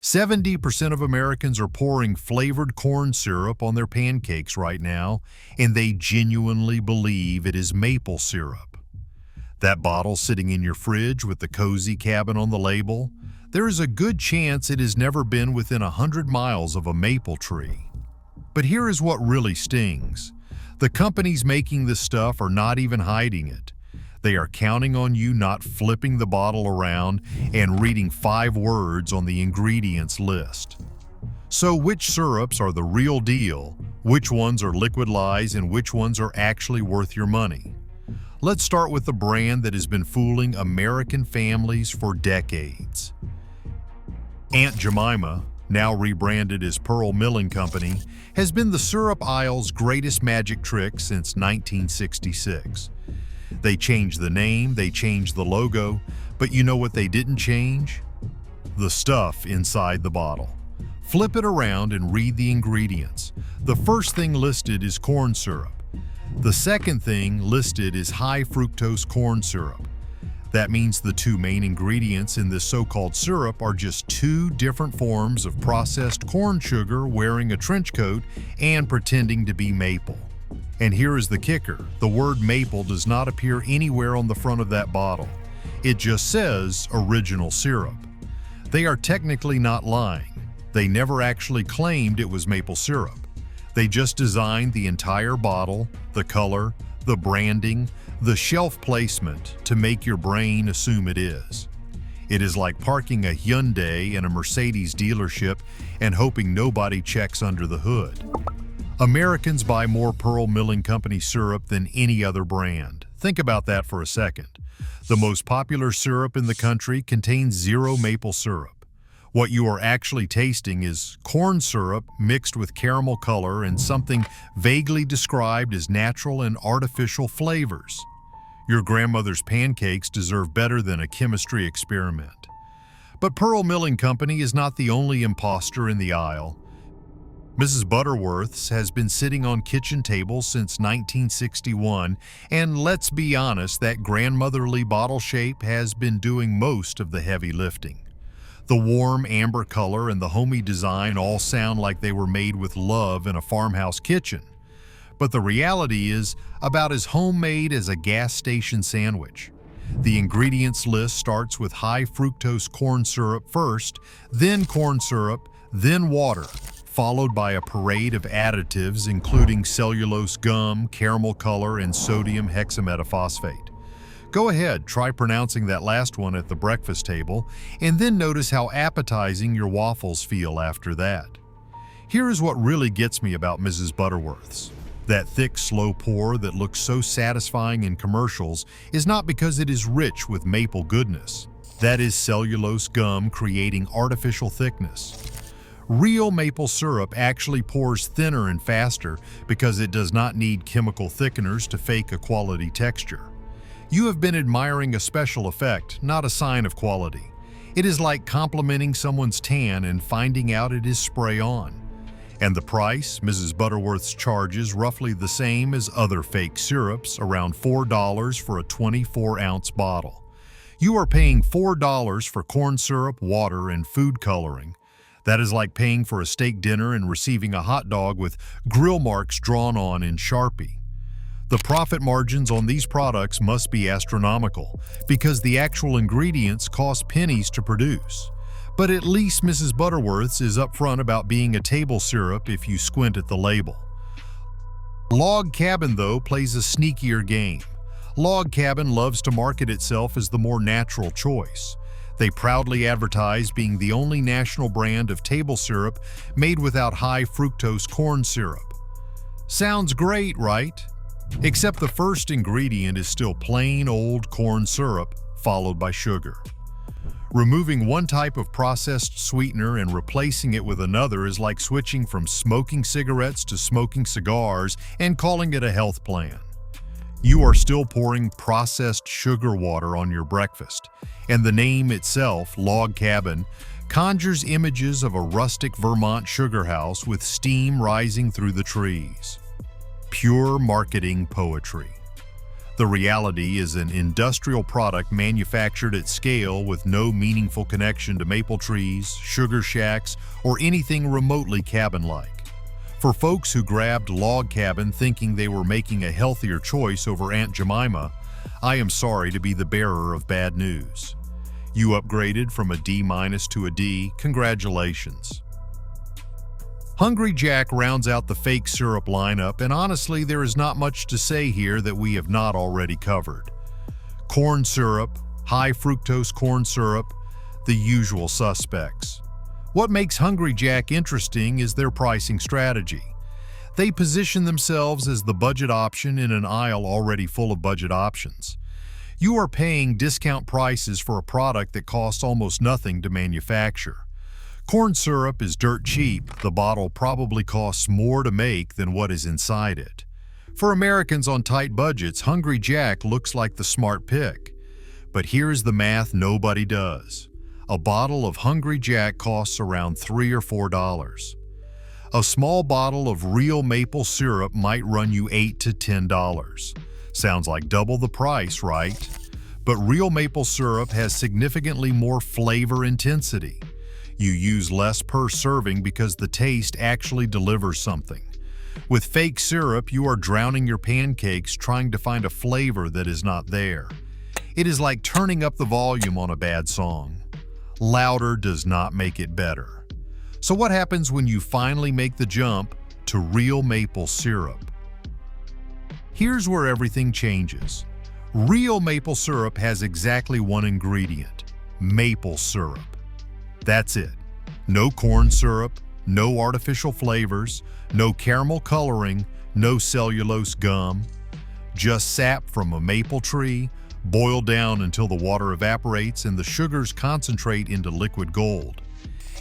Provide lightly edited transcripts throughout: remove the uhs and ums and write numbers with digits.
70% of Americans are pouring flavored corn syrup on their pancakes right now, and they genuinely believe it is maple syrup. That bottle sitting in your fridge with the cozy cabin on the label, there is a good chance it has never been within 100 miles of a maple tree. But here is what really stings. The companies making this stuff are not even hiding it. They are counting on you not flipping the bottle around and reading 5 words on the ingredients list. So which syrups are the real deal, which ones are liquid lies, and which ones are actually worth your money? Let's start with the brand that has been fooling American families for decades. Aunt Jemima, now rebranded as Pearl Milling Company, has been the syrup aisle's greatest magic trick since 1966. They changed the name, they changed the logo, but you know what they didn't change? The stuff inside the bottle. Flip it around and read the ingredients. The first thing listed is corn syrup. The second thing listed is high fructose corn syrup. That means the 2 main ingredients in this so-called syrup are just 2 different forms of processed corn sugar wearing a trench coat and pretending to be maple. And here is the kicker. The word maple does not appear anywhere on the front of that bottle. It just says original syrup. They are technically not lying. They never actually claimed it was maple syrup. They just designed the entire bottle, the color, the branding, the shelf placement to make your brain assume it is. It is like parking a Hyundai in a Mercedes dealership and hoping nobody checks under the hood. Americans buy more Pearl Milling Company syrup than any other brand. Think about that for a second. The most popular syrup in the country contains 0 maple syrup. What you are actually tasting is corn syrup mixed with caramel color and something vaguely described as natural and artificial flavors. Your grandmother's pancakes deserve better than a chemistry experiment. But Pearl Milling Company is not the only imposter in the aisle. Mrs. Butterworth's has been sitting on kitchen tables since 1961, and let's be honest, that grandmotherly bottle shape has been doing most of the heavy lifting. The warm amber color and the homey design all sound like they were made with love in a farmhouse kitchen. But the reality is about as homemade as a gas station sandwich. The ingredients list starts with high fructose corn syrup first, then corn syrup, then water, followed by a parade of additives including cellulose gum, caramel color, and sodium hexametaphosphate. Go ahead, try pronouncing that last one at the breakfast table, and then notice how appetizing your waffles feel after that. Here is what really gets me about Mrs. Butterworth's. That thick, slow pour that looks so satisfying in commercials is not because it is rich with maple goodness. That is cellulose gum creating artificial thickness. Real maple syrup actually pours thinner and faster because it does not need chemical thickeners to fake a quality texture. You have been admiring a special effect, not a sign of quality. It is like complimenting someone's tan and finding out it is spray-on. And the price, Mrs. Butterworth's charges roughly the same as other fake syrups, around $4 for a 24-ounce bottle. You are paying $4 for corn syrup, water, and food coloring. That is like paying for a steak dinner and receiving a hot dog with grill marks drawn on in Sharpie. The profit margins on these products must be astronomical because the actual ingredients cost pennies to produce. But at least Mrs. Butterworth's is upfront about being a table syrup if you squint at the label. Log Cabin, though, plays a sneakier game. Log Cabin loves to market itself as the more natural choice. They proudly advertise being the only national brand of table syrup made without high fructose corn syrup. Sounds great, right? Except the first ingredient is still plain old corn syrup, followed by sugar. Removing one type of processed sweetener and replacing it with another is like switching from smoking cigarettes to smoking cigars and calling it a health plan. You are still pouring processed sugar water on your breakfast, and the name itself, Log Cabin, conjures images of a rustic Vermont sugar house with steam rising through the trees. Pure marketing poetry. The reality is an industrial product manufactured at scale with no meaningful connection to maple trees, sugar shacks, or anything remotely cabin-like. For folks who grabbed Log Cabin thinking they were making a healthier choice over Aunt Jemima, I am sorry to be the bearer of bad news. You upgraded from a D- to a D. Congratulations. Hungry Jack rounds out the fake syrup lineup, and honestly, there is not much to say here that we have not already covered. Corn syrup, high fructose corn syrup, the usual suspects. What makes Hungry Jack interesting is their pricing strategy. They position themselves as the budget option in an aisle already full of budget options. You are paying discount prices for a product that costs almost nothing to manufacture. Corn syrup is dirt cheap. The bottle probably costs more to make than what is inside it. For Americans on tight budgets, Hungry Jack looks like the smart pick. But here's the math nobody does. A bottle of Hungry Jack costs around $3 or $4. A small bottle of real maple syrup might run you $8 to $10. Sounds like double the price, right? But real maple syrup has significantly more flavor intensity. You use less per serving because the taste actually delivers something. With fake syrup, you are drowning your pancakes trying to find a flavor that is not there. It is like turning up the volume on a bad song. Louder does not make it better. So what happens when you finally make the jump to real maple syrup? Here's where everything changes. Real maple syrup has exactly one ingredient: maple syrup. That's it. No corn syrup, no artificial flavors, no caramel coloring, no cellulose gum. Just sap from a maple tree, boiled down until the water evaporates and the sugars concentrate into liquid gold.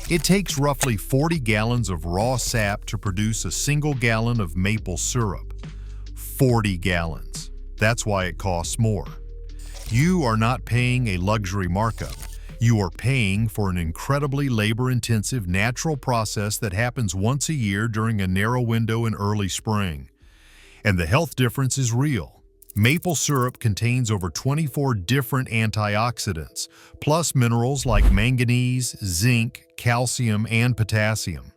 It takes roughly 40 gallons of raw sap to produce a single gallon of maple syrup. 40 gallons. That's why it costs more. You are not paying a luxury markup. You are paying for an incredibly labor-intensive natural process that happens once a year during a narrow window in early spring. And the health difference is real. Maple syrup contains over 24 different antioxidants, plus minerals like manganese, zinc, calcium, and potassium.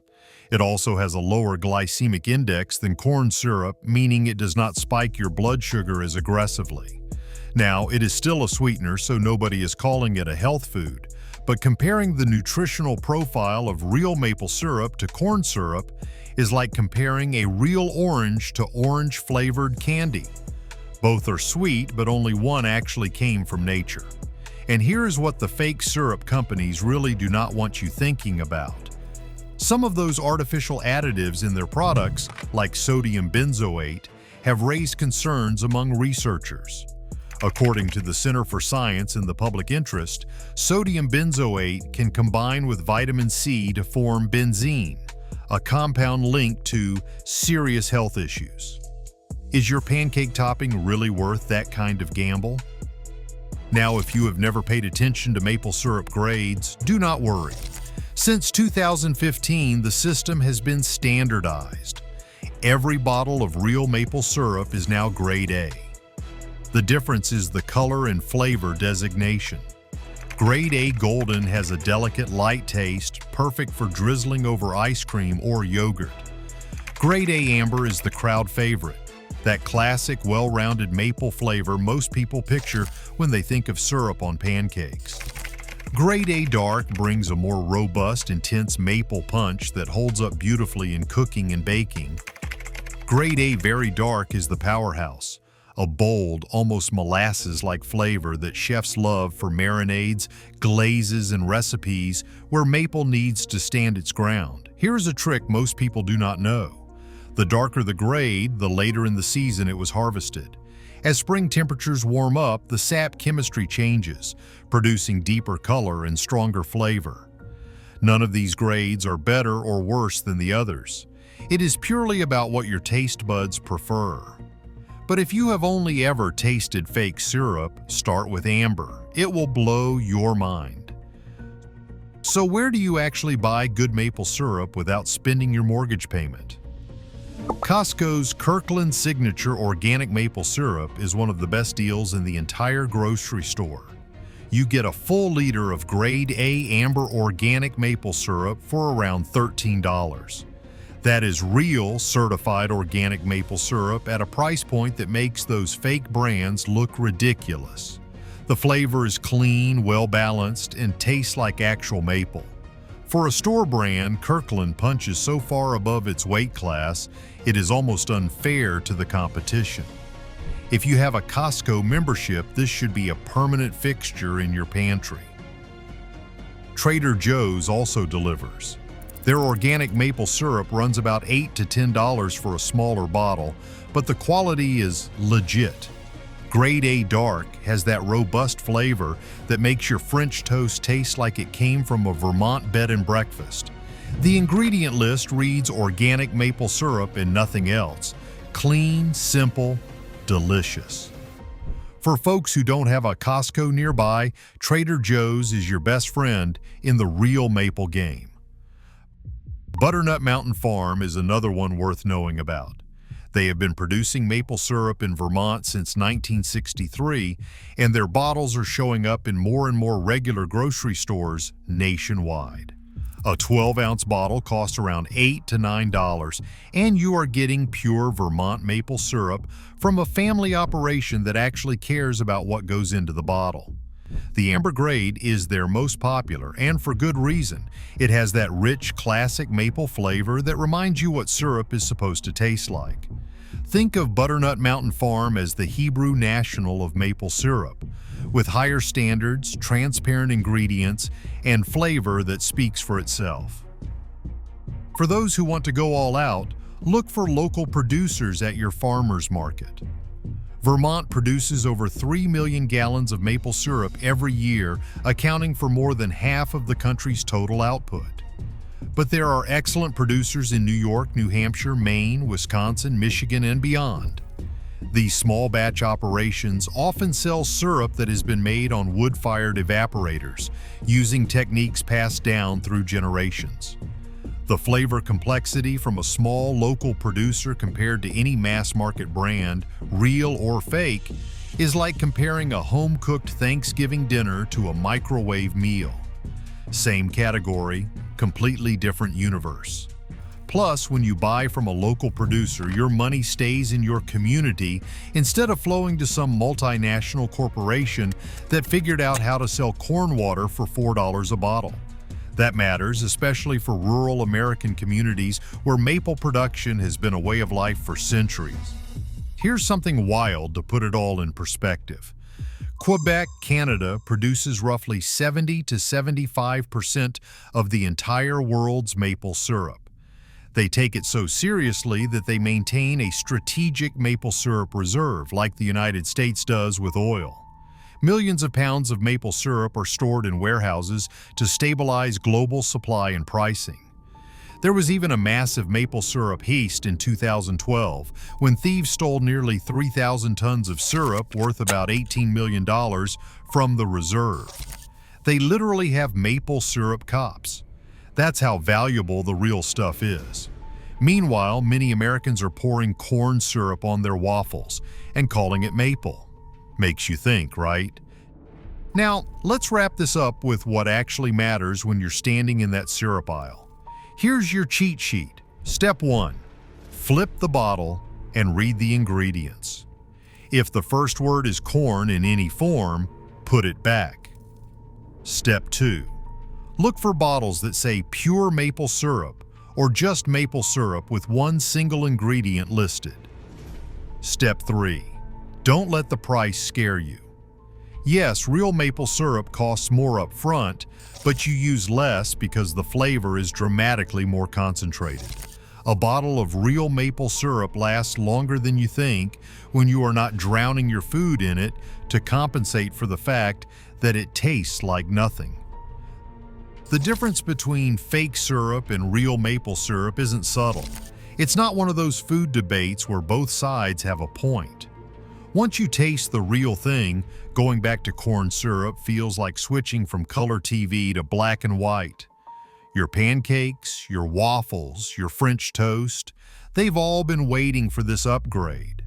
It also has a lower glycemic index than corn syrup, meaning it does not spike your blood sugar as aggressively. Now, it is still a sweetener, so nobody is calling it a health food, but comparing the nutritional profile of real maple syrup to corn syrup is like comparing a real orange to orange-flavored candy. Both are sweet, but only one actually came from nature. And here is what the fake syrup companies really do not want you thinking about. Some of those artificial additives in their products, like sodium benzoate, have raised concerns among researchers. According to the Center for Science and the Public Interest, sodium benzoate can combine with vitamin C to form benzene, a compound linked to serious health issues. Is your pancake topping really worth that kind of gamble? Now, if you have never paid attention to maple syrup grades, do not worry. Since 2015, the system has been standardized. Every bottle of real maple syrup is now grade A. The difference is the color and flavor designation. Grade A Golden has a delicate light taste, perfect for drizzling over ice cream or yogurt. Grade A Amber is the crowd favorite, that classic, well-rounded maple flavor most people picture when they think of syrup on pancakes. Grade A Dark brings a more robust, intense maple punch that holds up beautifully in cooking and baking. Grade A Very Dark is the powerhouse, a bold, almost molasses-like flavor that chefs love for marinades, glazes, and recipes where maple needs to stand its ground. Here's a trick most people do not know. The darker the grade, the later in the season it was harvested. As spring temperatures warm up, the sap chemistry changes, producing deeper color and stronger flavor. None of these grades are better or worse than the others. It is purely about what your taste buds prefer. But if you have only ever tasted fake syrup, start with amber. It will blow your mind. So where do you actually buy good maple syrup without spending your mortgage payment? Costco's Kirkland Signature Organic Maple Syrup is one of the best deals in the entire grocery store. You get a full liter of Grade A Amber Organic Maple Syrup for around $13. That is real certified organic maple syrup at a price point that makes those fake brands look ridiculous. The flavor is clean, well-balanced, and tastes like actual maple. For a store brand, Kirkland punches so far above its weight class, it is almost unfair to the competition. If you have a Costco membership, this should be a permanent fixture in your pantry. Trader Joe's also delivers. Their organic maple syrup runs about $8 to $10 for a smaller bottle, but the quality is legit. Grade A Dark has that robust flavor that makes your French toast taste like it came from a Vermont bed and breakfast. The ingredient list reads organic maple syrup and nothing else. Clean, simple, delicious. For folks who don't have a Costco nearby, Trader Joe's is your best friend in the real maple game. Butternut Mountain Farm is another one worth knowing about. They have been producing maple syrup in Vermont since 1963, and their bottles are showing up in more and more regular grocery stores nationwide. A 12-ounce bottle costs around $8 to $9, and you are getting pure Vermont maple syrup from a family operation that actually cares about what goes into the bottle. The Amber Grade is their most popular, and for good reason. It has that rich, classic maple flavor that reminds you what syrup is supposed to taste like. Think of Butternut Mountain Farm as the Hebrew national of maple syrup, with higher standards, transparent ingredients, and flavor that speaks for itself. For those who want to go all out, look for local producers at your farmer's market. Vermont produces over 3 million gallons of maple syrup every year, accounting for more than half of the country's total output. But there are excellent producers in New York, New Hampshire, Maine, Wisconsin, Michigan, and beyond. These small batch operations often sell syrup that has been made on wood-fired evaporators, using techniques passed down through generations. The flavor complexity from a small local producer compared to any mass-market brand, real or fake, is like comparing a home-cooked Thanksgiving dinner to a microwave meal. Same category, completely different universe. Plus, when you buy from a local producer, your money stays in your community instead of flowing to some multinational corporation that figured out how to sell corn water for $4 a bottle. That matters, especially for rural American communities where maple production has been a way of life for centuries. Here's something wild to put it all in perspective. Quebec, Canada produces roughly 70 to 75% of the entire world's maple syrup. They take it so seriously that they maintain a strategic maple syrup reserve, like the United States does with oil. Millions of pounds of maple syrup are stored in warehouses to stabilize global supply and pricing. There was even a massive maple syrup heist in 2012 when thieves stole nearly 3,000 tons of syrup worth about $18 million from the reserve. They literally have maple syrup cops. That's how valuable the real stuff is. Meanwhile, many Americans are pouring corn syrup on their waffles and calling it maple. Makes you think, right? Now, let's wrap this up with what actually matters when you're standing in that syrup aisle. Here's your cheat sheet. Step 1. Flip the bottle and read the ingredients. If the first word is corn in any form, put it back. Step 2. Look for bottles that say pure maple syrup or just maple syrup with one single ingredient listed. Step 3. Don't let the price scare you. Yes, real maple syrup costs more up front, but you use less because the flavor is dramatically more concentrated. A bottle of real maple syrup lasts longer than you think when you are not drowning your food in it to compensate for the fact that it tastes like nothing. The difference between fake syrup and real maple syrup isn't subtle. It's not one of those food debates where both sides have a point. Once you taste the real thing, going back to corn syrup feels like switching from color TV to black and white. Your pancakes, your waffles, your French toast, they've all been waiting for this upgrade.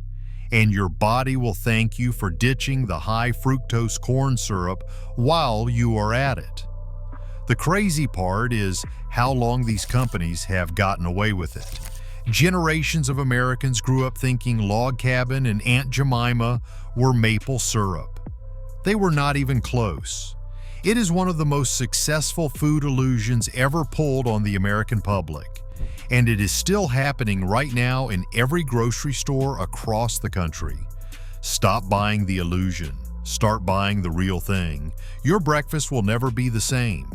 And your body will thank you for ditching the high fructose corn syrup while you are at it. The crazy part is how long these companies have gotten away with it. Generations of Americans grew up thinking Log Cabin and Aunt Jemima were maple syrup. They were not even close. It is one of the most successful food illusions ever pulled on the American public, and it is still happening right now in every grocery store across the country. Stop buying the illusion. Start buying the real thing. Your breakfast will never be the same.